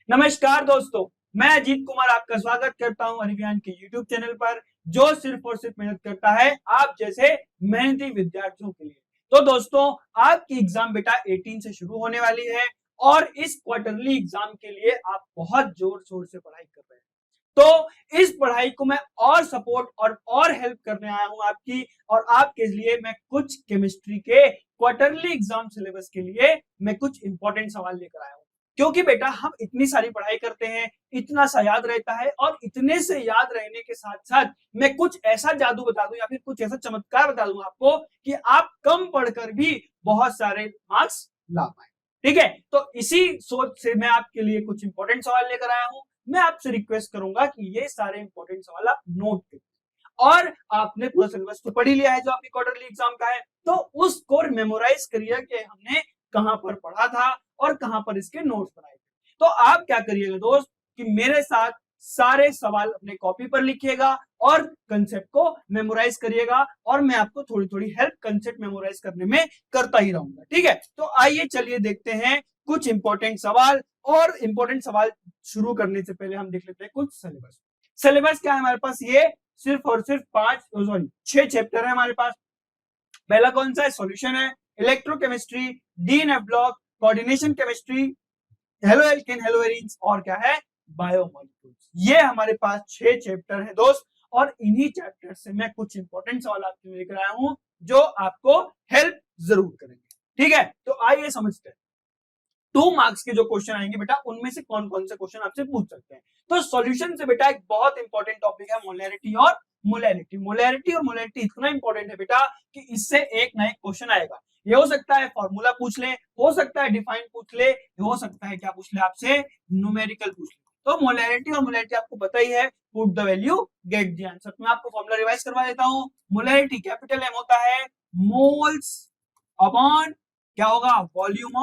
नमस्कार दोस्तों, मैं अजीत कुमार आपका स्वागत करता हूं अरिज्ञान के YouTube चैनल पर, जो सिर्फ और सिर्फ मेहनत करता है आप जैसे मेहनती विद्यार्थियों के लिए। तो दोस्तों, आपकी एग्जाम बेटा 18 से शुरू होने वाली है और इस क्वार्टरली एग्जाम के लिए आप बहुत जोर शोर से पढ़ाई कर रहे हैं। तो इस पढ़ाई को मैं और सपोर्ट और हेल्प करने आया हूं आपकी, और आपके लिए मैं कुछ केमिस्ट्री के क्वार्टरली एग्जाम सिलेबस के लिए मैं कुछ इंपॉर्टेंट सवाल लेकर आया हूं। क्योंकि बेटा हम इतनी सारी पढ़ाई करते हैं, इतना सा याद रहता है, और इतने से याद रहने के साथ साथ मैं कुछ ऐसा जादू बता दूं या फिर कुछ ऐसा चमत्कार बता दूं आपको कि आप कम पढ़कर भी बहुत सारे मार्क्स ला पाए। ठीक है, तो इसी सोच से मैं आपके लिए कुछ इंपॉर्टेंट सवाल लेकर आया हूं। मैं आपसे रिक्वेस्ट करूंगा कि ये सारे इंपॉर्टेंट सवाल आप नोट करें, और आपने पूरा सिलेबस तो पढ़ ही लिया है जो आपकी क्वार्टरली एग्जाम का है, तो उसको मेमोराइज करिए कि हमने कहां पर पढ़ा था और कहां पर इसके नोट्स बनाए थे। तो आप क्या करिएगा दोस्त कि मेरे साथ सारे सवाल अपने कॉपी पर लिखिएगा और कंसेप्ट को मेमोराइज करिएगा, और मैं आपको थोड़ी थोड़ी हेल्प कंसेप्ट मेमोराइज करने में करता ही रहूंगा। ठीक है, तो आइए चलिए देखते हैं कुछ इंपॉर्टेंट सवाल। और इंपॉर्टेंट सवाल शुरू करने से पहले हम देख लेते हैं कुछ सिलेबस। सिलेबस क्या है हमारे पास? ये सिर्फ और सिर्फ 6 चैप्टर है हमारे पास। पहला कौन सा है? सॉल्यूशन है, electrochemistry, DNF block, coordination chemistry, halo alkane, hello arenes, और क्या है? बायोमोलिक्यूल्स। ये हमारे पास 6 चैप्टर है दोस्त, और इन्हीं चैप्टर से मैं कुछ इंपॉर्टेंट सवाल आपके लिए लेकर आया हूं जो आपको हेल्प जरूर करेंगे। ठीक है, तो आइए समझते हैं 2 मार्क्स के जो क्वेश्चन आएंगे बेटा, उनमें से कौन कौन से क्वेश्चन आपसे पूछ सकते हैं। तो सॉल्यूशन से बेटा एक बहुत इंपॉर्टेंट टॉपिक है मोलैरिटी और मोलैरिटी। मोलैरिटी और मोलैरिटी इतना इंपॉर्टेंट है बेटा कि इससे एक ना एक क्वेश्चन आएगा। ये हो सकता है फॉर्मूला पूछ ले, हो सकता है डिफाइन पूछ ले, हो सकता है क्या पूछ ले आपसे? न्यूमेरिकल पूछ ले। तो मोलैरिटी और मोलैरिटी आपको पता ही है, put the value get the answer. मैं आपको फॉर्मूला रिवाइज करवा देता हूं। मोलैरिटी कैपिटल एम होता है मोल्स अपॉन क्या होगा? वॉल्यूम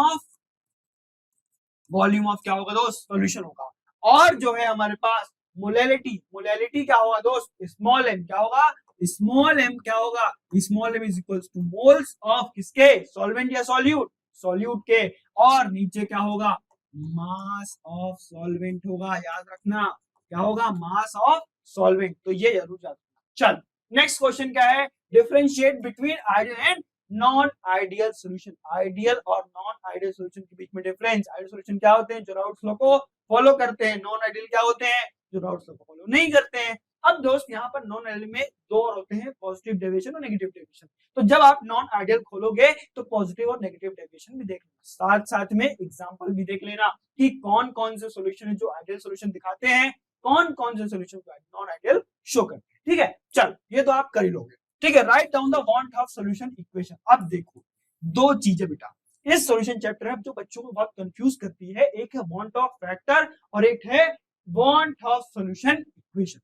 ऑफ क्या होगा दोस्त? सॉल्यूशन होगा। और जो है हमारे पास मोलैलिटी, मोलैलिटी क्या होगा दोस्त? Small M. क्या होगा? स्मॉल एम क्या होगा? Small M is equals to moles of किसके? सॉल्वेंट या सॉल्यूट? सॉल्यूट के। और नीचे क्या होगा? मास ऑफ सॉल्वेंट होगा, याद रखना। क्या होगा? Mass of solvent. तो ये जरूर याद रखना। चल, नेक्स्ट क्वेश्चन क्या है? Differentiate between ideal and non ideal solution. Ideal और नॉन आइडियल सॉल्यूशन के बीच में डिफरेंस। आइडियल सॉल्यूशन क्या होते हैं? जो राउट्स लॉ को फॉलो करते हैं। नॉन आइडियल क्या होते हैं? जो राउट्स लॉ को फॉलो नहीं करते हैं। अब दोस्त यहाँ पर नॉन आइडियल में दो और होते हैं, पॉजिटिव डेविएशन और नेगेटिव डेविएशन। तो जब आप नॉन आइडियल खोलोगे तो पॉजिटिव और नेगेटिव डेविएशन भी देख लेना, साथ साथ में एग्जांपल भी देख लेना कि कौन कौन से सॉल्यूशन है जो आइडियल सॉल्यूशन दिखाते हैं, कौन कौन से सॉल्यूशन को नॉन आइडियल शो करते हैं। ठीक है, चल ये तो आप कर ही लोगे। ठीक है, write down the want of solution equation. अब देखो दो चीजें बेटा इस सॉल्यूशन चैप्टर में जो बच्चों को बहुत कंफ्यूज करती है, एक है वांट ऑफ फैक्टर और एक है want of solution equation.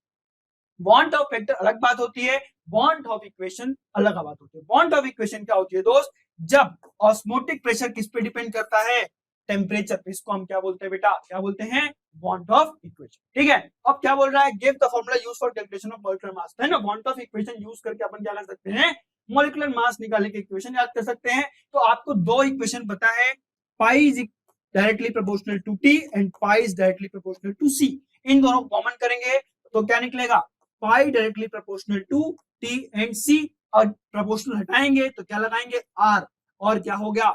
Want of factor अलग बात होती है, वांट ऑफ इक्वेशन अलग बात होती है। वांट ऑफ इक्वेशन क्या होती है दोस्त? जब ऑस्मोटिक प्रेशर किस पे डिपेंड करता है? टेम्परेचर पे। इसको हम क्या बोलते हैं बेटा? क्या बोलते हैं? Want of equation. ठीक है, अब क्या बोल रहा है? Give the formula used for calculation of molecular mass. है ना, वांट ऑफ इक्वेशन यूज करके अपन क्या कर सकते हैं? मॉलिक्यूलर मास निकालने की इक्वेशन याद कर सकते हैं। तो आपको दो इक्वेशन पता है, pi is directly proportional to T and pi is directly proportional to C. इन दोनों को कॉमन करेंगे तो क्या निकलेगा? Pi directly proportional to T and C. और प्रोपोर्शनल हटाएंगे तो क्या लगाएंगे? आर। और क्या हो गया?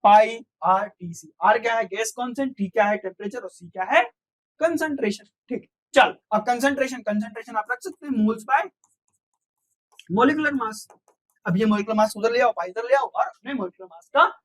पाई आर टी सी। आर क्या है? गैस कांस्टेंट, टी क्या है? टेम्परेचर, और सी क्या है? कंसंट्रेशन। ठीक, चल अब कंसंट्रेशन, कंसंट्रेशन आप रख सकते हैं मोल्स बाय मोलिकुलर मास। अब ये मोलिकुलर मास उधर ले आओ, पाई इधर ले आओ, और अपने मोलिकुलर मास का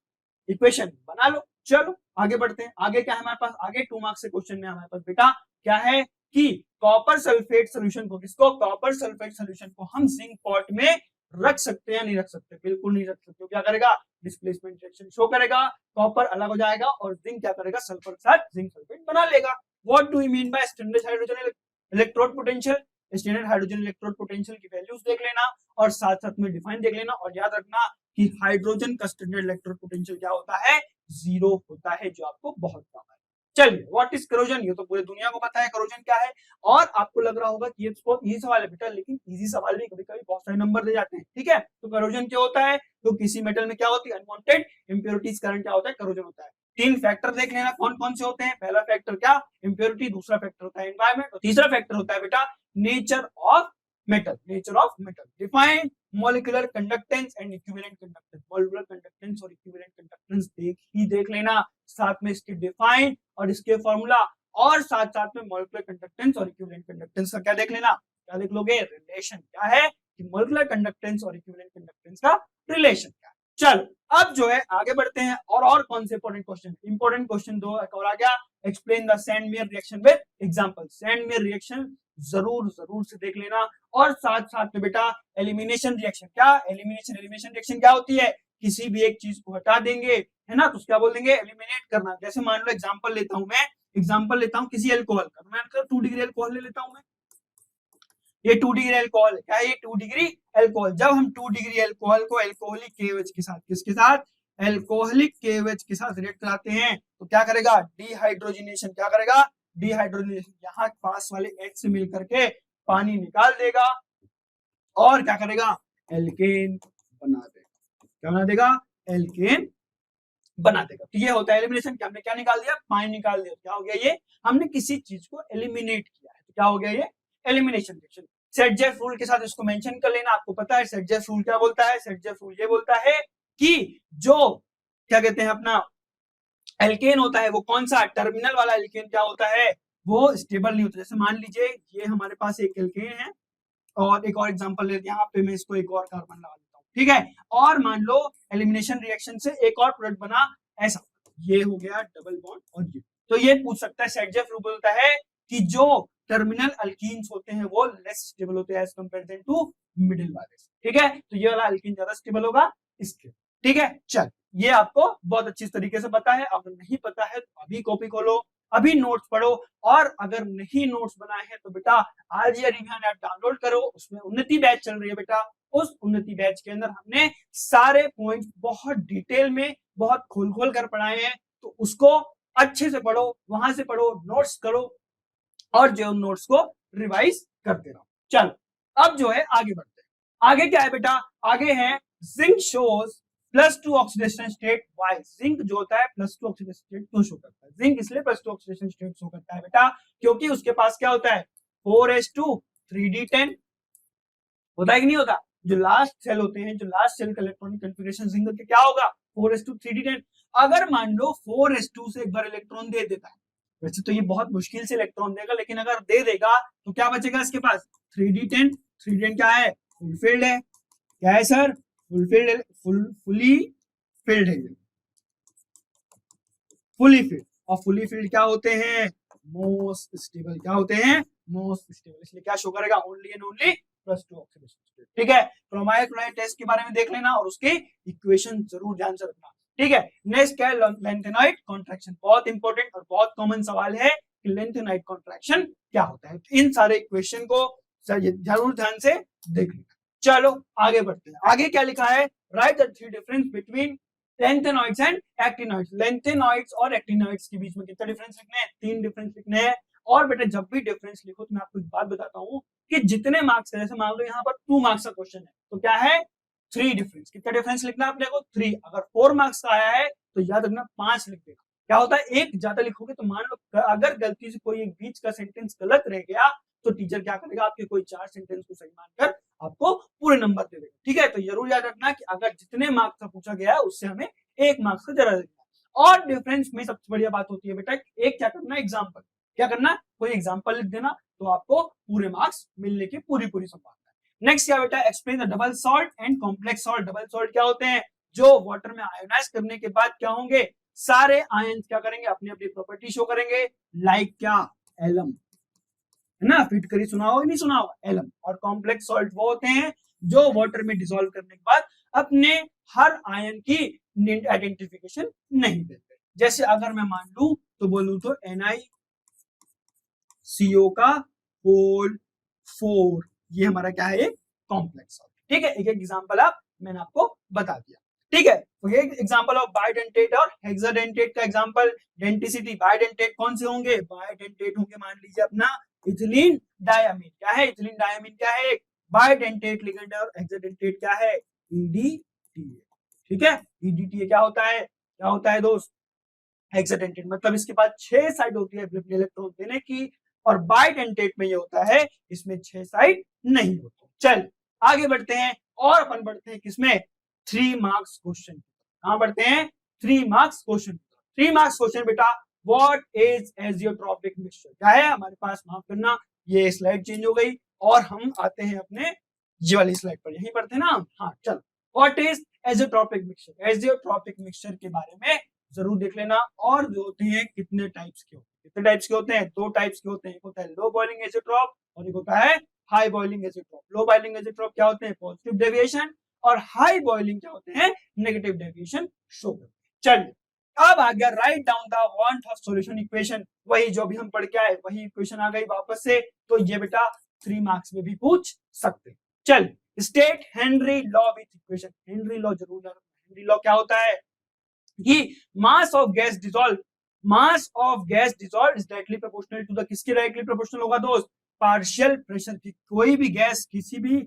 इक्वेशन बना लो। चलो आगे बढ़ते हैं। आगे क्या है हमारे पास? आगे 2 मार्क्स से क्वेश्चन में हमारे पास बेटा क्या है कि कॉपर सल्फेट सॉल्यूशन को, किसको? कॉपर सल्फेट सॉल्यूशन को हम जिंक पॉट में रख सकते हैं? नहीं रख सकते, बिल्कुल नहीं रख सकते। क्या करेगा? डिस्प्लेसमेंट रिएक्शन शो करेगा, कॉपर अलग हो जाएगा और जिंक क्या करेगा? सल्फर के साथ जिंक सल्फेट बना लेगा। What do you mean by standard hydrogen electrode potential? Standard hydrogen electrode potential की वैल्यूज देख लेना और साथ साथ में डिफाइन देख लेना, और याद रखना कि हाइड्रोजन का स्टैंडर्ड इलेक्ट्रोड पोटेंशियल क्या होता है? 0 होता है, जो आपको बहुत कम है। चलिए, व्हाट इज करोजन? ये तो पूरी दुनिया को पता है करोजन क्या है। और आपको लग रहा होगा कि ये बहुत इजी सवाल है बेटा, लेकिन इजी सवाल भी कभी कभी बहुत सारे नंबर दे जाते हैं। ठीक है, तो करोजन क्या होता है? तो किसी मेटल में क्या होती है? अनवांटेड इंप्योरिटीज कारण क्या होता है? करोजन होता है। तीन फैक्टर देख लेना कौन कौन से होते हैं। पहला फैक्टर क्या, इम्प्योरिटी, दूसरा फैक्टर होता है एनवायरमेंट, और तीसरा फैक्टर होता है बेटा nature of metal. Nature of metal, define molecular conductance and equivalent conductance. Molecular conductance और इक्विवेलेंट कंडक्टेंस देख लेना, साथ में इसके डिफाइन और इसके फॉर्मूला, और साथ साथ में मॉलिक्यूलर कंडक्टेंस और इक्विवेलेंट कंडक्टेंस का क्या देख लेना, क्या देख लोगे, रिलेशन क्या है कि मॉलिक्यूलर कंडक्टेंस और इक्विवेलेंट कंडक्टेंस का रिलेशन क्या है। चलो अब जो है आगे बढ़ते हैं, और कौन से इंपॉर्टेंट क्वेश्चन, इंपॉर्टेंट क्वेश्चन दो और आ गया, explain the Sandmeyer reaction with example. Sandmeyer reaction जरूर से देख लेना, और साथ साथ में बेटा एलिमिनेशन रिएक्शन। क्या एलिमिनेशन रिएक्शन क्या होती है, किसी भी एक चीज को हटा देंगे, है ना, तो क्या बोल देंगे, एलिमिनेट करना। जैसे मान लो एग्जांपल लेता हूं मैं, एग्जांपल लेता हूं किसी अल्कोहल का, मैं 2 डिग्री अल्कोहल ले लेता हूं मैं, ये 2 डिग्री अल्कोहल है, क्या है ये 2 डिग्री अल्कोहल। जब हम 2 डिग्री अल्कोहल को अल्कोहलिक KOH के साथ, किसके साथ, अल्कोहलिक KOH के साथ रिएक्ट कराते हैं, तो क्या करेगा, डिहाइड्रोजनेशन, क्या करेगा, डिहाइड्रोजनेशन, यहाँ पास वाले H से मिल करके पानी निकाल देगा, और क्या करेगा, एल्केन बना देगा। क्या बना देगा, एल्केन बना देगा। तो ये होता है एलिमिनेशन, कि हमने क्या निकाल दिया, पानी निकाल दिया। क्या हो गया, ये हमने किसी चीज को एलिमिनेट किया है, तो क्या हो गया, ये एलिमिनेशन रिएक्शन। सेटजेफ रूल के साथ इसको मेंशन कर लेना। आपको पता है सेटजेफ रूल क्या बोलता है, सेटजेफ रूल ये बोलता है कि जो क्या कहते हैं अपना एल्केन होता है, वो कौन सा, टर्मिनल वाला एल्केन क्या होता है, वो स्टेबल नहीं होता। जैसे मान लीजिए ये हमारे पास एक एल्केन है, और एक और एग्जांपल लेते हैं, यहाँ पे मैं इसको एक और कार्बन लगा देता हूँ, ठीक है, और मान लो एलिमिनेशन रिएक्शन से एक और प्रोडक्ट बना, ऐसा, ये हो गया डबल बॉन्ड, और ये तो ये पूछ सकता है, सेटजेफ रूल बोलता है कि जो टर्मिनल अल्कीन्स होते हैं वो लेस स्टेबल होते हैं एज कंपेयर टू मिडिल वाले, ठीक है, तो ये वाला अल्कीन ज्यादा स्टेबल होगा इसके, ठीक है। चल ये आपको बहुत अच्छी तरीके से पता है, अगर नहीं पता है तो अभी कॉपी खोलो, अभी नोट्स पढ़ो, और अगर नहीं नोट्स बनाए हैं तो बेटा आज ये रिवीजन ऐप डाउनलोड करो, उसमें उन्नति बैच चल रही है बेटा, उस उन्नति बैच के अंदर हमने सारे पॉइंट्स बहुत डिटेल में, बहुत खोल कर पढ़ाए हैं, तो उसको अच्छे से पढ़ो, वहां से पढ़ो, नोट्स करो, और जो नोट्स को रिवाइज करते रहो। चलो अब जो है आगे बढ़ते हैं। आगे क्या है बेटा, आगे है zinc shows +2 oxidation state. Why, zinc जो होता है +2 ऑक्सीडेशन स्टेट क्यों शो करता है, जिंक इसलिए +2 ऑक्सीडेशन स्टेट शो करता है बेटा, क्योंकि उसके पास क्या होता है 4s2 3d10 होता है कि नहीं होता, जो लास्ट सेल होते हैं, जो लास्ट सेल का इलेक्ट्रॉनिक कॉन्फ़िगरेशन जिंक का क्या होगा 4s2 3d10। अगर मान लो 4s2 से एक बार इलेक्ट्रॉन दे देता है, वैसे तो ये बहुत मुश्किल से इलेक्ट्रॉन देगा, लेकिन अगर दे देगा तो क्या बचेगा इसके पास 3d10। 3d10 क्या है, फुलफिल्ड है, क्या है सर, फुलफिल्ड, फुली फिल्ड है, फुली फिल्ड, और फुली फिल्ड क्या होते हैं, मोस्ट स्टेबल, क्या होते हैं, मोस्ट स्टेबल, इसलिए क्या शो करेगा, only and only +2 oxidation state, ठीक है। क्रोमाइल क्लोराइड टेस्ट के बारे में देख लेना, और उसके इक्वेशन जरूर ध्यान से रखना, ठीक है। नेक्स्ट क्या है, लेंथेनाइड कॉन्ट्रैक्शन, बहुत इंपॉर्टेंट और बहुत कॉमन सवाल है कि लेंथेनाइड कॉन्ट्रैक्शन क्या होता है, तो इन सारे इक्वेशन को जरूर ध्यान से देख लेना। चलो आगे बढ़ते हैं, आगे क्या लिखा है, right the 3 difference between lanthanoids and actinoids. Lanthanoids और एक्टिनॉइड्स के बीच में कितना डिफरेंस लिखने हैं, 3 डिफरेंस लिखने हैं। और बेटा जब भी डिफरेंस लिखो तो मैं आपको एक बात बताता हूँ कि जितने मार्क्स है, जैसे मान लो यहाँ पर 2 मार्क्स का क्वेश्चन है, तो क्या है 3 डिफरेंस, कितना डिफरेंस लिखना है अपने को 3। अगर 4 मार्क्स का आया है तो याद रखना 5 लिख देगा। क्या होता है, एक ज्यादा लिखोगे तो मान लो अगर गलती से कोई एक बीच का सेंटेंस गलत रह गया तो टीचर क्या करेगा, आपके कोई 4 सेंटेंस को सही मानकर आपको पूरे नंबर दे देगा, ठीक है। तो जरूर याद रखना कि अगर जितने मार्क्स का पूछा गया है उससे हमें 1 मार्क्स का जरा देना। और डिफरेंस में सबसे बढ़िया बात होती है बेटा, एक क्या करना, एग्जाम्पल, क्या करना, कोई एग्जाम्पल लिख देना, तो आपको पूरे मार्क्स मिलने की पूरी संभावना है। नेक्स्ट क्या बेटा, explain the double salt and complex salt. Double salt क्या होते हैं, जो वाटर में आयोनाइज करने के बाद क्या होंगे, सारे आयन क्या करेंगे, अपनी अपनी प्रॉपर्टी शो करेंगे, लाइक क्या, एलम, है ना, फिट करी सुना होगा नहीं सुना होगा, एलम। और कॉम्प्लेक्स सॉल्ट वो होते हैं जो वाटर में डिसॉल्व करने के बाद अपने हर आयन की आइडेंटिफिकेशन नहीं देते। जैसे अगर मैं मान लूं तो बोलूं तो NiCO का होल 4, ये हमारा क्या है, कॉम्प्लेक्स सॉल्ट, ठीक है। एक एग्जांपल मैंने आपको बता दिया, ठीक है। तो ये एग्जांपल ऑफ बाइडेंटेट और हेक्साडेंटेट का एग्जांपल, डेंटिसिटी बाइडेंटेट कौन से होंगे, बाइडेंटेट होंगे, मान लीजिए अपना इथिलीन डायमीन, क्या है, इथिलीन डायमीन क्या है, बाइडेंटेट लिगेंड, और हेक्साडेंटेट क्या है, EDTA, ठीक है। EDTA क्या होता है दोस्त, हेक्साडेंटेट मतलब इसके पास 6 साइड होती है इलेक्ट्रॉन देने की, और बाइडेंटेट में ये होता है इसमें 6 साइड नहीं होती। चल आगे बढ़ते हैं और अपन बढ़ते हैं किसमें, 3 मार्क्स क्वेश्चन। कहां बढ़ते हैं, 3 मार्क्स क्वेश्चन। 3 मार्क्स क्वेश्चन बेटा, व्हाट इज एजियोट्रॉपिक मिक्सचर, क्या है हमारे पास, माफ करना ये स्लाइड चेंज हो गई और हम आते हैं अपने ये वाली स्लाइड पर, यहीं पढ़ते हैं ना। हाँ चल, what is azeotropic mixture, azeotropic mixture के बारे में जरूर देख लेना। और जो होते हैं कितने टाइप्स के होते हैं, कितने टाइप्स के होते हैं, 2 टाइप्स के होते हैं, एक होता है लो बॉइलिंग एजियोट्रॉप और एक होता है high boiling azeotrope. Low boiling azeotrope क्या होते हैं, पॉजिटिव डेविएशन, और हाई बॉइलिंग क्या होते हैं, नेगेटिव डेविएशन शो करते हैं। चलिए अब आ गया write down the want of solution equation, वही जो भी हम पढ़ के आए वही इक्वेशन आ गई वापस से, तो ये बेटा 3 मार्क्स में भी पूछ सकते हैं। चल state Henry law with equation, Henry law जरूर याद रखना। हेनरी लॉ क्या होता है कि mass of gas dissolve, mass of gas dissolve is directly proportional to the, किसके डायरेक्टली प्रोपोर्शनल होगा दोस्त, पार्शियल प्रेशर की। कोई भी गैस किसी भी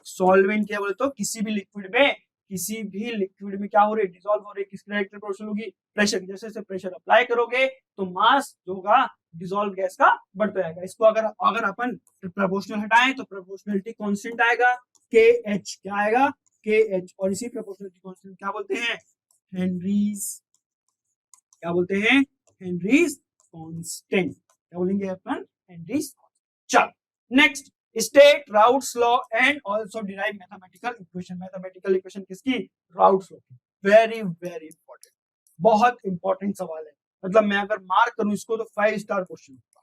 सॉल्वेंट क्या बोले तो किसी भी लिक्विड में, किसी भी लिक्विड में क्या हो रही है, डिसॉल्व हो रही है, किसकी डायरेक्टली प्रोपोर्शनल होगी, प्रेशर। जैसे जैसे प्रेशर अप्लाई करोगे तो मास जो होगा डिसॉल्व गैस का बढ़ता जाएगा। इसको अगर अपन प्रोपोर्शनल हटाएं तो प्रोपोर्शनलिटी कांस्टेंट आएगा के एच, क्या आएगा के एच, और इसी प्रोपोर्शनलिटी कांस्टेंट क्या बोलते हैं, हेनरीज, क्या बोलते हैं, हेनरीज कांस्टेंट, क्या बोलेंगे अपन, हेनरीज। चल next, state routes law and also derive mathematical equation, mathematical equation किसकी, राउट्स लॉ की। वेरी वेरी इंपॉर्टेंट, बहुत इंपॉर्टेंट सवाल है, मतलब मैं अगर मार्क करूं इसको तो 5 स्टार क्वेश्चन होगा।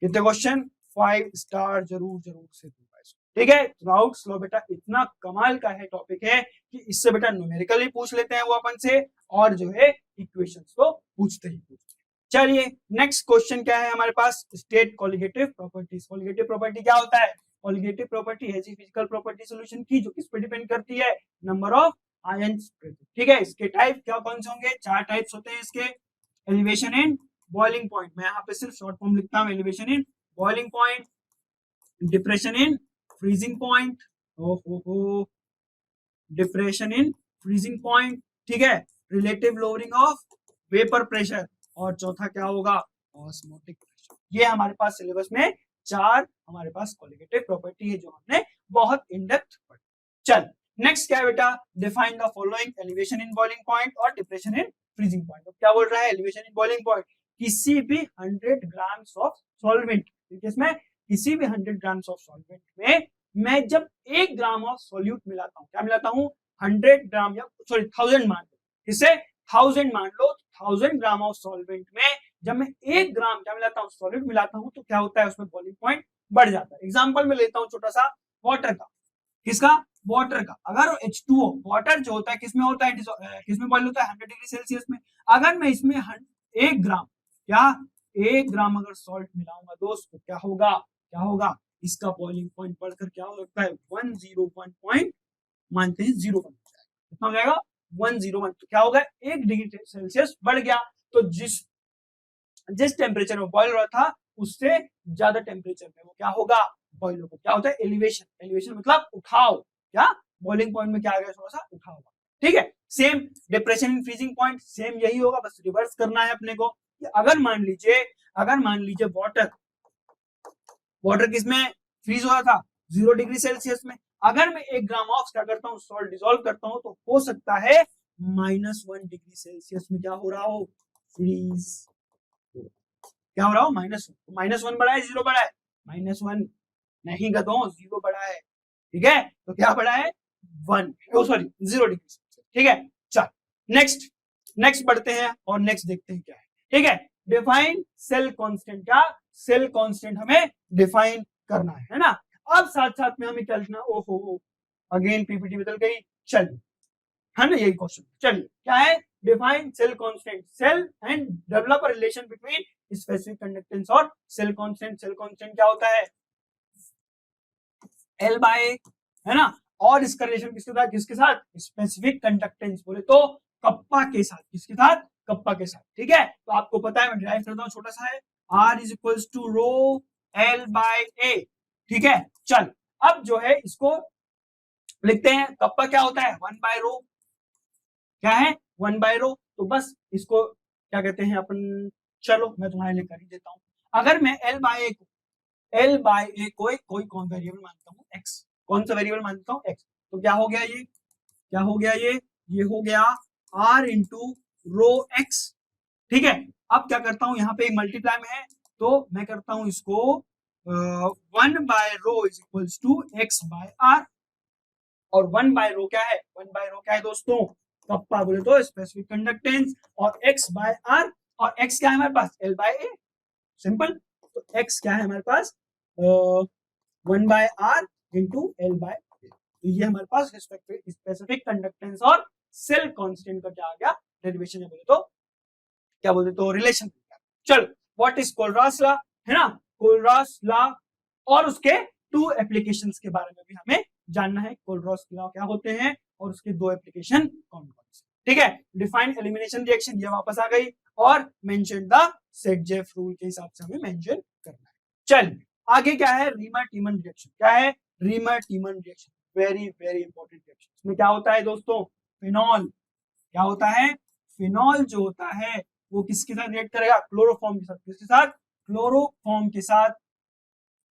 कितने क्वेश्चन, 5 स्टार जरूर जरूर से दूंगा इसको, ठीक है। राउट्स लॉ बेटा इतना कमाल का है टॉपिक है कि इससे बेटा न्यूमेरिकल ही पूछ लेते हैं वो अपन से, और जो है इक्वेशंस तो पूछते ही पूछते हैं। चलिए नेक्स्ट क्वेश्चन क्या है हमारे पास, state colligative properties. Colligative property क्या होता है, कॉलिगेटिव प्रॉपर्टी है जी फिजिकल प्रॉपर्टी सॉल्यूशन की, जो किस पे डिपेंड करती है, नंबर ऑफ आयंस प्रेजेंट, ठीक है। इसके टाइप क्या कौन से होंगे, 4 टाइप्स होते हैं इसके, एलिवेशन इन बॉइलिंग पॉइंट, मैं यहाँ पे सिर्फ शॉर्ट फॉर्म लिखता हूँ, elevation in boiling point, depression in freezing point, depression in freezing point, ठीक है, relative lowering of vapour pressure, और चौथा क्या होगा, ऑस्मोटिक प्रेशर। ये हमारे पास सिलेबस में 4 हमारे पास कॉलिगेटिव प्रॉपर्टी है जो हमने बहुत इन डेप्थ पढ़ी। चल नेक्स्ट क्या है बेटा, define the following elevation in boiling point और डिप्रेशन इन फ्रीजिंग पॉइंट। तो क्या बोल रहा है, एलिवेशन इन बॉइलिंग पॉइंट, किसी भी 100 ग्राम्स ऑफ सॉल्वेंट, इसमें किसी भी 100 ग्राम्स ऑफ सॉल्वेंट में मैं जब 1 ग्राम ऑफ सॉल्यूट मिलाता हूँ, क्या मिलाता हूँ, 100 ग्राम या सॉरी 1000 मान लो, किसे 1000 मान लो, 1000 ग्राम ऑफ सॉल्वेंट में जब मैं 1 ग्राम क्या मिलाता हूँ, सॉल्यूट मिलाता हूँ, तो क्या होता है उसमें बॉइलिंग पॉइंट बढ़ जाता है। एग्जांपल में लेता हूँ छोटा सा, वाटर का, किसका, वाटर का। अगर H2O वाटर जो होता है किसमें होता है, किसमें बॉइल होता है, 100 डिग्री सेल्सियस में। अगर मैं इसमें 1 ग्राम, क्या 1 ग्राम अगर सॉल्ट मिलाऊंगा दोस्त, तो क्या होगा, क्या होगा, इसका बॉइलिंग पॉइंट बढ़कर क्या हो सकता है, 101 पॉइंट मानते हैं 01 कितना हो जाएगा, 101। तो क्या होगा, 1 डिग्री सेल्सियस बढ़ गया, तो जिस टेम्परेचर में बॉइल हो रहा था उससे ज्यादा टेम्परेचर में वो क्या होगा, बॉइल होगा। क्या होता है, एलिवेशन, एलिवेशन मतलब उठाव, क्या बॉइलिंग पॉइंट में क्या आ गया, थोड़ा सा उठाव होगा, ठीक है। Same depression in freezing point, same यही होगा, बस रिवर्स करना है अपने को। अगर मान लीजिए वाटर किसमें फ्रीज हो रहा था, 0 डिग्री सेल्सियस में, अगर मैं 1 ग्राम ऑफ क्या करता हूँ, सॉल्ट डिसॉल्व करता हूँ, तो हो सकता है -1 डिग्री सेल्सियस में क्या हो रहा हो, फ्रीज, क्या हो रहा हो, -1 बढ़ा है, 0 बढ़ा है, -1 नहीं गधों, 0 बढ़ा है, ठीक है। तो क्या बढ़ा है, 1 सॉरी 0 डिग्री सेल्सियस, ठीक है। चल नेक्स्ट बढ़ते हैं और नेक्स्ट देखते हैं क्या है, ठीक है। डिफाइन सेल कांस्टेंट, क्या सेल कांस्टेंट हमें डिफाइन करना है ना। अब साथ साथ में हमें क्या लिखना, ओहो अगेन पीपीटी बदल गई, चलिए है ना यही क्वेश्चन, चलिए क्या है, define cell constant, cell and develop a relation between specific conductance और सेल कांस्टेंट। सेल कांस्टेंट क्या होता है, L/A, है ना, और इसका रिलेशन किसके साथ, स्पेसिफिक कंडक्टेंस बोले तो कप्पा के साथ, किसके साथ, कप्पा के साथ, ठीक है। तो आपको पता है, मैं ड्राइव करता हूँ, छोटा सा है, R is equals to rho L/A, ठीक है। चल अब जो है इसको लिखते हैं, कप्पा क्या होता है, 1/ρ, क्या है, 1/ρ। तो बस इसको क्या कहते हैं अपन, चलो मैं तुम्हारे लिए कर ही देता हूँ। अगर मैं L बाय ए को एक कोई कौन वेरिएबल मानता हूँ x, कौन सा वेरिएबल मानता हूँ x, तो क्या हो गया ये, क्या हो गया ये हो गया r इंटू रो x। ठीक है, अब क्या करता हूँ, यहाँ पे मल्टीप्लाई में है तो मैं करता हूँ इसको 1 by rho is equals to x by r। और 1 बाय रो क्या है, 1 बाय रो क्या है दोस्तों, कप्पा बोले तो स्पेसिफिक कंडक्टेंस, और x बाय r, और x क्या है हमारे पास, L बाय ए, सिंपल। तो x क्या है हमारे पास 1 by r into L by A. तो ये हमारे पास स्पेसिफिक कंडक्टेंस और सेल कांस्टेंट का क्या आ गया, डेरिवेशन है बोले तो, क्या बोलते तो रिलेशन। चलो व्हाट इज कोलरास लॉ, है ना, कोलरास लॉ और उसके 2 एप्लीकेशंस के बारे में भी हमें जानना है। कोलरास लॉ क्या होते हैं और उसके 2 एप्लीकेशन कौन कौन से, ठीक है। डिफाइंड एलिमिनेशन रिएक्शन ये वापस आ गई, और मेंशन द सेट-जेफ रूल के हिसाब से हमें मेंशन करना है। चल आगे क्या है, रीमर-टीमन रिएक्शन। क्या है, Reimer Tiemann reaction, very very important reaction. इसमें क्या होता है दोस्तों, फिनॉल, क्या होता है, फिनॉल जो होता है वो किसके साथ रिएक्ट करेगा, क्लोरोफॉर्म के साथ। किसके साथ, क्लोरोफॉर्म के साथ।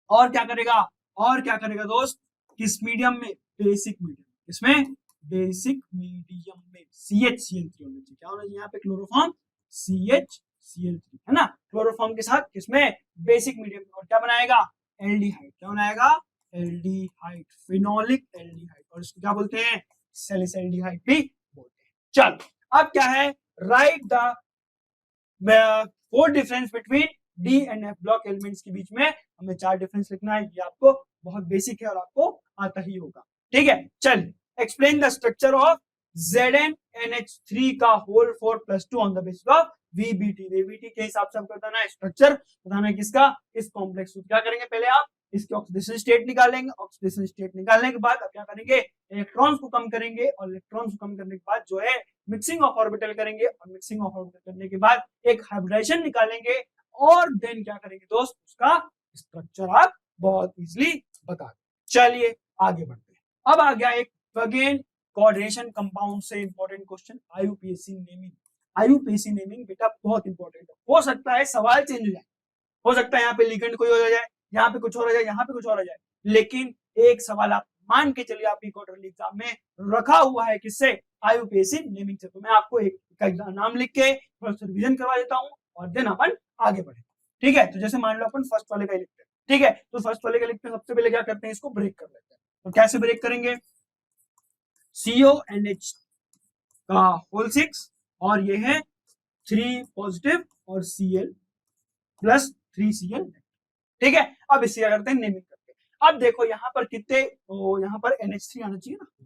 और क्या करेगा, और क्या करेगा दोस्त, किस मीडियम में, बेसिक मीडियम। इसमें बेसिक मीडियम में CHCl3 होना चाहिए। क्या होना चाहिए यहाँ पे, क्लोरोफॉर्म CHCl3, है ना। क्लोरोफॉर्म के साथ किसमें, बेसिक मीडियम में। और क्या बनाएगा, एल्डिहाइड। क्या बनाएगा, एल्डिहाइड, फिनोलिक एल्डिहाइड, और इसको क्या बोलते हैं, सैलिसाइल्डिहाइड भी बोलते हैं। चल अब क्या है, right the 4 difference between D and F block elements के बीच में हमें 4 डिफरेंस लिखना है। ये आपको बहुत बेसिक है और आपको आता ही होगा, ठीक है। चल explain the structure of ZnNH3 का whole 4+2 on the basis of VBT। VBT के हिसाब से हमको बताना है स्ट्रक्चर, बताना है किसका, इस कॉम्प्लेक्स। क्या करेंगे, पहले आप इसके ऑक्सीडेशन स्टेट निकालेंगे। ऑक्सीडेशन स्टेट निकालने के बाद अब क्या करेंगे, इलेक्ट्रॉन्स को कम करेंगे, और इलेक्ट्रॉन्स को कम करने के बाद जो है मिक्सिंग ऑफ ऑर्बिटल करेंगे, और मिक्सिंग ऑफ ऑर्बिटल करने के बाद एक हाइब्रिडाइजेशन निकालेंगे, और देन क्या करेंगे दोस्त, उसका स्ट्रक्चर आप बहुत इजीली बता। चलिए आगे बढ़ते हैं। अब आ गया एक अगेन कोऑर्डिनेशन कंपाउंड से important question, IUPAC naming. IUPAC naming बेटा बहुत इंपॉर्टेंट है। हो सकता है सवाल चेंज हो जाए, हो सकता है यहाँ पे लिगेंड कोई हो जाए, यहाँ पे कुछ और हो जाए, यहाँ पे कुछ और हो जाए, लेकिन एक सवाल आप मान के चलिए आपकी क्वार्टरली एग्जाम में रखा हुआ है, किससे, IUPAC नेमिंग से। तो मैं आपको एक का नाम लिख के थोड़ा सा रिवीजन करवा देता हूँ, और देन अपन आगे बढ़े, ठीक है। तो जैसे मान लो अपन फर्स्ट वाले का ही लिखते हैं, ठीक है। तो फर्स्ट वाले का लिखते हैं, सबसे पहले क्या करते हैं, इसको ब्रेक कर लेते हैं। तो कैसे ब्रेक करेंगे, CONH का होल 6, और ये है 3 पॉजिटिव और Cl प्लस 3Cl, ठीक है। अब इससे क्या करते हैं, नेमिंग करते हैं। अब देखो यहाँ पर कितने, यहाँ पर NH3 आना चाहिए ना,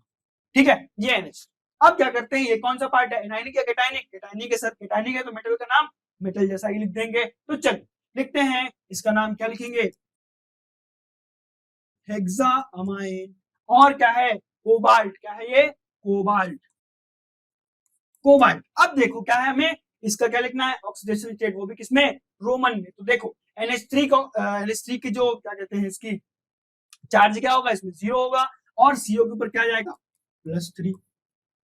ठीक है, ये NH। अब क्या करते हैं, ये कौन सा पार्ट है, एनायनिक या कैटायनिक, कैटायनिक है सर, कैटायनिक है तो मेटल का नाम मेटल जैसा ही लिख देंगे। तो चल लिखते हैं, इसका नाम क्या लिखेंगे, हेक्सामाइन। और क्या है, कोबाल्ट। क्या है ये, कोबाल्ट, कोबाल्ट। अब देखो क्या है, हमें इसका क्या लिखना है, ऑक्सीडेशन स्टेट, वो भी किसमें, रोमन में। तो देखो NH3 को NH3 की जो क्या कहते हैं, इसकी चार्ज क्या होगा, इसमें 0 होगा, और CO के ऊपर क्या जाएगा, +3,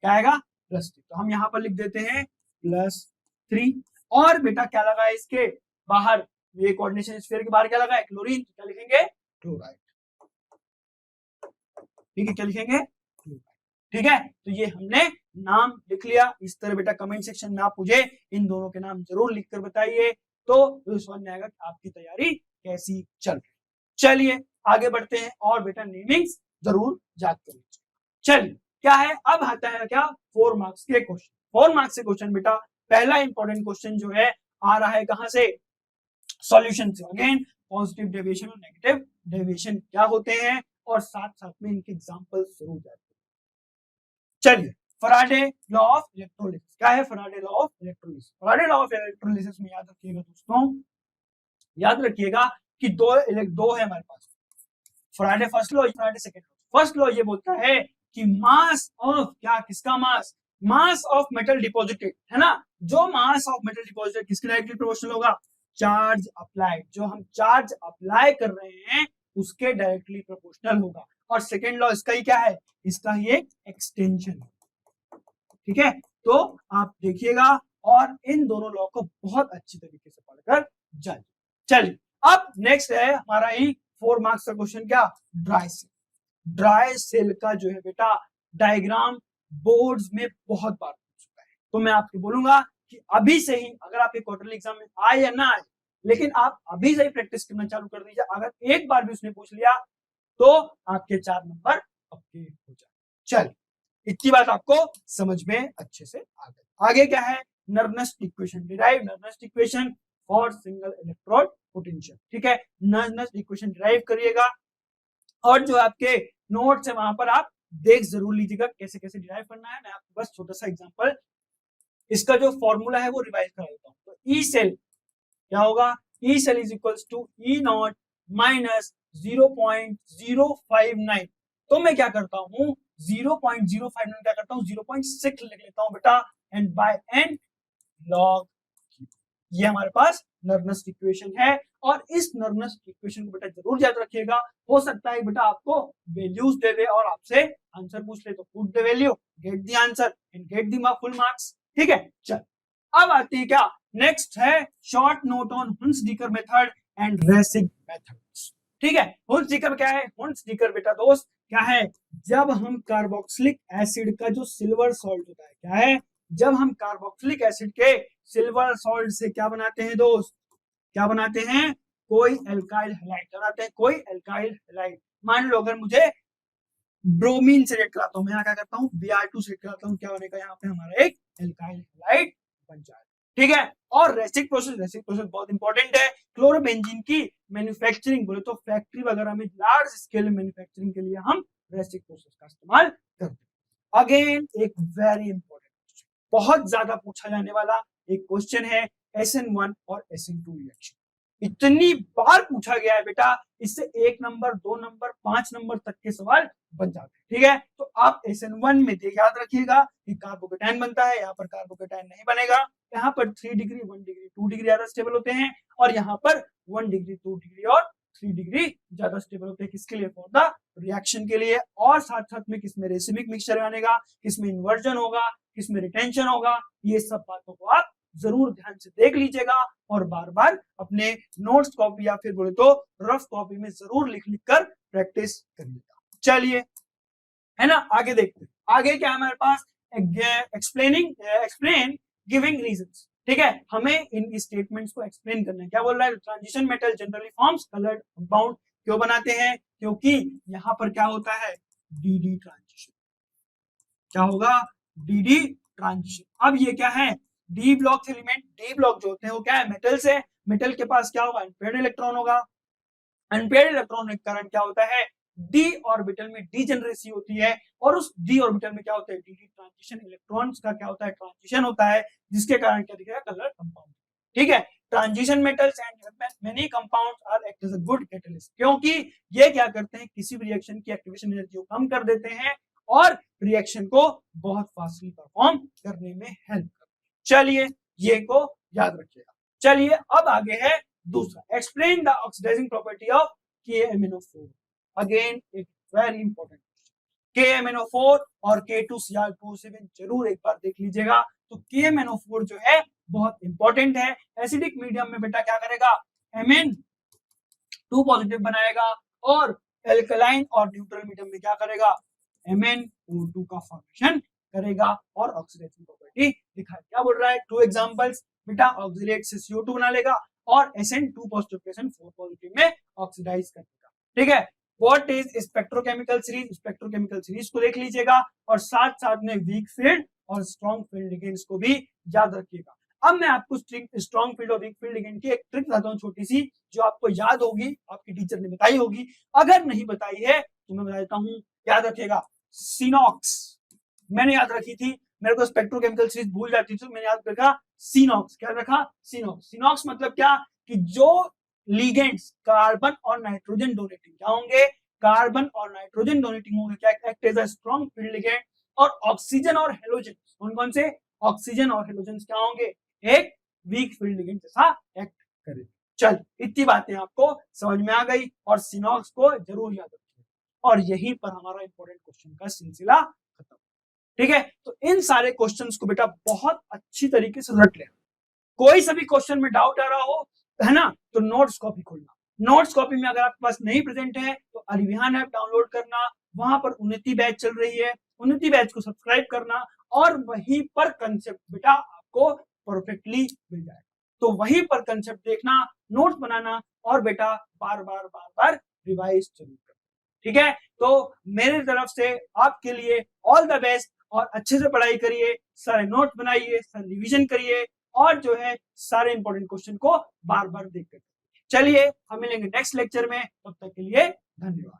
क्या आएगा, +3। तो हम यहाँ पर लिख देते हैं +3। और बेटा क्या लगा है इसके बाहर, ये कोऑर्डिनेशन स्फीयर के बाहर क्या लगा है, क्लोरीन। क्या लिखेंगे, क्लोराइड, ठीक है, क्या लिखेंगे, ठीक है। तो ये हमने नाम लिख लिया। इस तरह बेटा कमेंट सेक्शन में आप मुझे इन दोनों के नाम जरूर लिखकर बताइए, तो समझ में आएगा कि आपकी तैयारी कैसी चल रही। चलिए आगे बढ़ते हैं, और बेटा नेमिंग्स जरूर याद करिए। चलिए क्या है, अब आता है क्या, 4 मार्क्स के क्वेश्चन। 4 मार्क्स के क्वेश्चन बेटा, पहला इंपॉर्टेंट क्वेश्चन जो है आ रहा है कहां से, सॉल्यूशन से। अगेन पॉजिटिव डेविएशन और नेगेटिव डेविएशन क्या होते हैं, और साथ साथ में इनके एग्जांपल्स जरूर जाते हैं। चलिए फैराडे लॉ ऑफ इलेक्ट्रोलिसिस। क्या है, Faraday law of electrolysis. Faraday law of electrolysis में याद रखिएगा दोस्तों, याद रखिएगा कि दो है हमारे पास, Faraday first law, Faraday second law. First law ये बोलता है कि मास ऑफ, क्या, किसका mass, mass of metal deposited, है ना। जो मास ऑफ मेटल डिपॉजिटेड किसके डायरेक्टली प्रोपोर्शनल होगा, चार्ज अप्लाइड, जो हम चार्ज अप्लाई कर रहे हैं उसके डायरेक्टली प्रोपोर्शनल होगा। और सेकेंड लॉ इसका ही क्या है, इसका ही एक एक्सटेंशन, ठीक है। तो आप देखिएगा और इन दोनों लॉ को बहुत अच्छी तरीके से पढ़कर जाइए। चलिए अब नेक्स्ट है हमारा ही 4 मार्क्स का क्वेश्चन, क्या, ड्राई सेल। ड्राई सेल का जो है बेटा डायग्राम बोर्ड्स में बहुत बार पूछ चुका है, तो मैं आपको बोलूंगा कि अभी से ही, अगर आपके क्वार्टरली एग्जाम में आए या ना आए, लेकिन आप अभी से ही प्रैक्टिस करना चालू कर दीजिए। अगर एक बार भी उसने पूछ लिया तो आपके 4 नंबर पक्के हो जाए। चल, इतनी बात आपको समझ में अच्छे से आ गई। आगे क्या है, Nernst equation, derive Nernst equation for single electrode potential. ठीक है, नर्नेस्ट इक्वेशन डिराइव करिएगा और जो आपके नोट्स है वहां पर आप देख जरूर लीजिएगा कैसे कैसे डिराइव करना है। मैं आपको बस छोटा सा एग्जांपल, इसका जो फॉर्मूला है वो रिवाइज करा देता हूं। तो ई सेल क्या होगा, E cell is equals to E naught minus 0.059। तो मैं क्या करता हूं, 0.059 क्या करता हूं, 0.6 लिख लेता हूं बेटा, एंड बाय एन लॉग। ये हमारे पास नर्नेस्ट इक्वेशन है और इस नर्नेस्ट इक्वेशन को बेटा जरूर याद रखिएगा। हो सकता है बेटा आपको वैल्यूज दे दे और आपसे आंसर पूछ ले, तो put the value, get the answer and get the full marks. ठीक है, चल अब आती है क्या, नेक्स्ट है short note on Hunsdiecker method and resic methods. ठीक है, हुन्स-डिकर क्या है, हुन्स-डिकर बेटा दोस्त क्या है, जब हम कार्बोक्सिलिक एसिड का जो सिल्वर सॉल्ट होता है, क्या है, जब हम कार्बोक्सिलिक एसिड के सिल्वर सॉल्ट से क्या बनाते हैं दोस्त, क्या बनाते हैं, कोई एल्काइल हैलाइड बनाते हैं, कोई एल्काइल हैलाइड। मान लो अगर मुझे ब्रोमीन से रेड कराता हूं, मैं यहाँ क्या करता हूँ, Br2 से रेड कराता हूँ, क्या बनेगा यहाँ पे हमारा एक एल्काइल हैलाइड बन जाएगा। ठीक है, और रेसिक प्रोसेस बहुत इंपॉर्टेंट है। क्लोरोबेंजीन की मैन्युफैक्चरिंग बोले तो फैक्ट्री वगैरह में लार्ज स्केल मैन्युफैक्चरिंग के लिए हम रेसिक प्रोसेस का इस्तेमाल करते हैं। अगेन एक वेरी इंपॉर्टेंट क्वेश्चन, बहुत ज्यादा पूछा जाने वाला एक क्वेश्चन है, SN1 और SN2 रिएक्शन। इतनी बार पूछा गया है बेटा, इससे 1 नंबर 2 नंबर 5 नंबर तक के सवाल बन जाते हैं। ठीक है, तो आप SN1 में याद रखिएगा कि कार्बोकेटाइन बनता है, यहाँ पर कार्बोकेटाइन नहीं बनेगा, यहाँ पर 3 डिग्री 1 डिग्री 2 डिग्री ज्यादा स्टेबल होते हैं और यहाँ पर 1 डिग्री 2 डिग्री और 3 डिग्री ज्यादा स्टेबल होते हैं। किसके लिए, फॉर द रिएक्शन के लिए। और साथ साथ में किसमें रेसिमिक मिक्सचर बनेगा, किसमें इन्वर्जन होगा, किसमें रिटेंशन होगा, ये सब बातों को आप जरूर ध्यान से देख लीजिएगा और बार बार अपने नोट्स कॉपी या फिर बोले तो रफ कॉपी में जरूर लिख लिख कर प्रैक्टिस करिएगा। चलिए, है ना, आगे देखते हैं। आगे क्या है हमारे पास, एक्सप्लेन गिविंग रीजंस। ठीक है, हमें इन स्टेटमेंट्स को एक्सप्लेन करना है। क्या बोल रहा है, transition metal generally forms coloured compound. क्यों बनाते हैं, क्योंकि यहाँ पर क्या होता है, डी ट्रांजिशन। क्या होगा, डी ट्रांजिशन। अब ये क्या है, D block element, D block जो होते हैं वो क्या है, मेटल से, मेटल के पास क्या होगा, अनपेयर्ड इलेक्ट्रॉन होगा। अनपेयर्ड इलेक्ट्रॉन के कारण क्या होता है, डी ऑर्बिटल में डीजेनरेसी होती है और उस डी ऑर्बिटल में क्या होता है, डी ट्रांजिशन, इलेक्ट्रॉन्स का क्या होता है, ट्रांजिशन होता है, जिसके कारण क्या दिखेगा, कलर कंपाउंड। ठीक है, transition metals and many compounds are act as a good catalyst, क्योंकि ये क्या करते हैं, किसी भी रिएक्शन की एक्टिवेशन एनर्जी को कम कर देते हैं और रिएक्शन को बहुत फास्टली परफॉर्म करने में हेल्प करते हैं। चलिए, ये को याद रखिएगा। चलिए, अब आगे है दूसरा, explain the oxidising property of KMnO4। Again एक वेरी इंपॉर्टेंट KMnO4 और K2Cr2O7 जरूर एक बार देख लीजिएगा। तो KMnO4 जो है बहुत इंपॉर्टेंट है। एसिडिक मीडियम में बेटा क्या करेगा, Mn2 पॉजिटिव बनाएगा और एल्कलाइन और न्यूट्रल मीडियम में क्या करेगा, MnO2 का फॉर्मेशन करेगा और ऑक्सीडेशन प्रॉपर्टी दिखाएगा। क्या बोल रहा है, 2 एग्जांपल्स बेटा, ऑक्सीलेट से CO2 बना लेगा और SN2 पॉजिटिव के SN4 पॉजिटिव में ऑक्सीडाइज कर देगा। ठीक है, what is spectrochemical series, spectrochemical series को देख लीजिएगा और साथ साथ में वीक फील्ड और स्ट्रॉन्ग फील्ड लिगेंड्स को भी याद रखिएगा। अब मैं आपको स्ट्रॉन्ग फील्ड और वीक फील्ड लिगेंड की एक ट्रिक बताता हूँ छोटी सी, जो आपको याद होगी, आपकी टीचर ने बताई होगी। अगर नहीं बताई है तो मैं बता देता हूँ, याद रखिएगा। सिनॉक्स मैंने याद रखी थी, मेरे को स्पेक्ट्रोकेमिकल सीरीज भूल जाती थी, तो मैंने याद रखा सिनॉक्स। क्या रखा, सिनॉक्स। सिनॉक्स मतलब क्या, कि जो लिगेंड्स कार्बन और नाइट्रोजन डोनेटिंग क्या होंगे, कार्बन और नाइट्रोजन डोनेटिंग होंगे, क्या act as a strong field ligand. और ऑक्सीजन और हेलोजन, कौन कौन से, ऑक्सीजन और हेलोजन क्या होंगे, एक वीक फील्ड लिगेंड जैसा एक्ट करेंगे। चल, इतनी बातें आपको समझ में आ गई और सिनॉक्स को जरूर याद रखिए और यहीं पर हमारा इंपॉर्टेंट क्वेश्चन का सिलसिला खत्म। ठीक है, तो इन सारे क्वेश्चंस को बेटा बहुत अच्छी तरीके से रट लेना। कोई सभी क्वेश्चन में डाउट आ रहा हो, है ना, तो नोट्स कॉपी खोलना। नोट्स कॉपी में अगर आपके पास नहीं प्रेजेंट है तो अरिविहान ऐप डाउनलोड करना, वहां पर उन्नति बैच चल रही है, उन्नति बैच को सब्सक्राइब करना और वहीं पर कंसेप्ट बेटा आपको परफेक्टली मिल जाएगा। तो वहीं पर कंसेप्ट देखना, नोट्स बनाना और बेटा बार बार रिवाइज जरूर करना। ठीक है, तो मेरी तरफ से आपके लिए ऑल द बेस्ट और अच्छे से पढ़ाई करिए, सारे नोट्स बनाइए, सारे रिवीजन करिए और जो है सारे इंपॉर्टेंट क्वेश्चन को बार बार देखते चलिए। हम मिलेंगे नेक्स्ट लेक्चर में, तब तक के लिए धन्यवाद।